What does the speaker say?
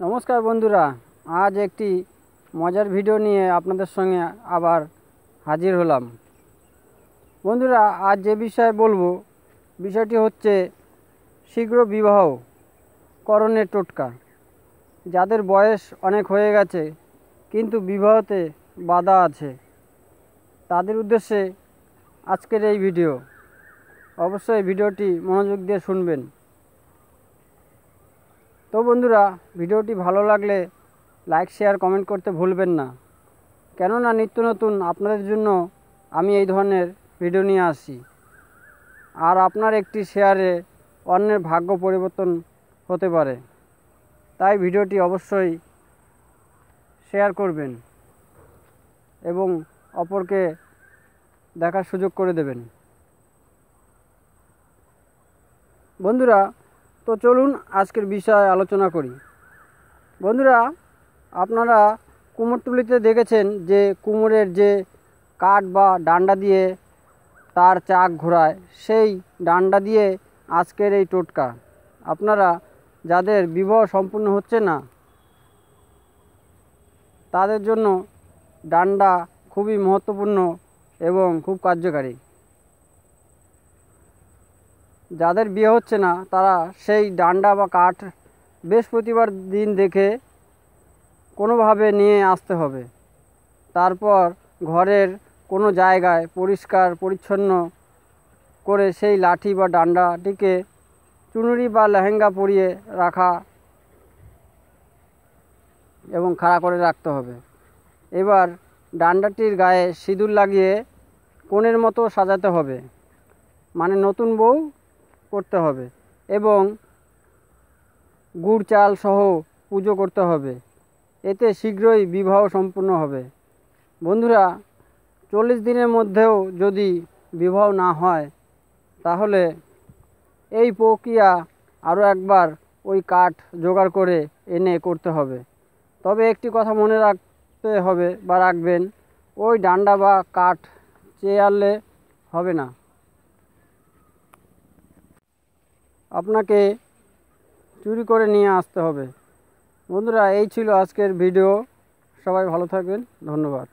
নমস্কার বন্ধুরা, আজ একটি মজার ভিডিও নিয়ে আপনাদের সঙ্গে আবার হাজির হলাম। বন্ধুরা, আজ যে বিষয়ে বলবো বিষয়টি হচ্ছে শীঘ্র বিবাহ করণের টোটকা। যাদের বয়স অনেক হয়ে গেছে কিন্তু বিবাহতে বাধা আছে, তাদের উদ্দেশ্যে আজকের এই ভিডিও। অবশ্যই ভিডিওটি মনোযোগ দিয়ে শুনবেন। তো বন্ধুরা, ভিডিওটি ভালো লাগলে লাইক শেয়ার কমেন্ট করতে ভুলবেন না, কেননা নিত্য নতুন আপনাদের জন্য আমি এই ধরনের ভিডিও নিয়ে আসি। আর আপনার একটি শেয়ারে অন্যের ভাগ্য পরিবর্তন হতে পারে, তাই ভিডিওটি অবশ্যই শেয়ার করবেন এবং অপরকে দেখার সুযোগ করে দেবেন। বন্ধুরা, তো চলুন আজকের বিষয় আলোচনা করি। বন্ধুরা, আপনারা কুমোরটুলিতে দেখেছেন যে কুমোরের যে কাঠ বা ডান্ডা দিয়ে তার চাক ঘোরায়, সেই ডান্ডা দিয়ে আজকের এই টোটকা। আপনারা যাদের বিবাহ সম্পূর্ণ হচ্ছে না, তাদের জন্য ডান্ডা খুবই মহত্বপূর্ণ এবং খুব কার্যকারী। যাদের বিয়ে হচ্ছে না, তারা সেই ডান্ডা বা কাঠ বৃহস্পতিবার দিন দেখে কোনোভাবে নিয়ে আসতে হবে। তারপর ঘরের কোনো জায়গায় পরিষ্কার পরিচ্ছন্ন করে সেই লাঠি বা ডান্ডাটিকে চুনরি বা লেহেঙ্গা পরিয়ে রাখা এবং খাড়া করে রাখতে হবে। এবার ডান্ডাটির গায়ে সিঁদুর লাগিয়ে কনের মতো সাজাতে হবে, মানে নতুন বউ করতে হবে, এবং গুড় চাল সহ পুজো করতে হবে। এতে শীঘ্রই বিবাহ সম্পূর্ণ হবে। বন্ধুরা, 40 দিনের মধ্যেও যদি বিবাহ না হয়, তাহলে এই প্রক্রিয়া আরও একবার ওই কাঠ জোগাড় করে এনে করতে হবে। তবে একটি কথা মনে রাখতে হবে বা রাখবেন, ওই ডান্ডা বা কাঠ চেয়ে আনলে হবে না, আপনাকে চুরি করে নিয়ে আসতে হবে। বন্ধুরা, এই ছিল আজকের ভিডিও। সবাই ভালো থাকবেন। ধন্যবাদ।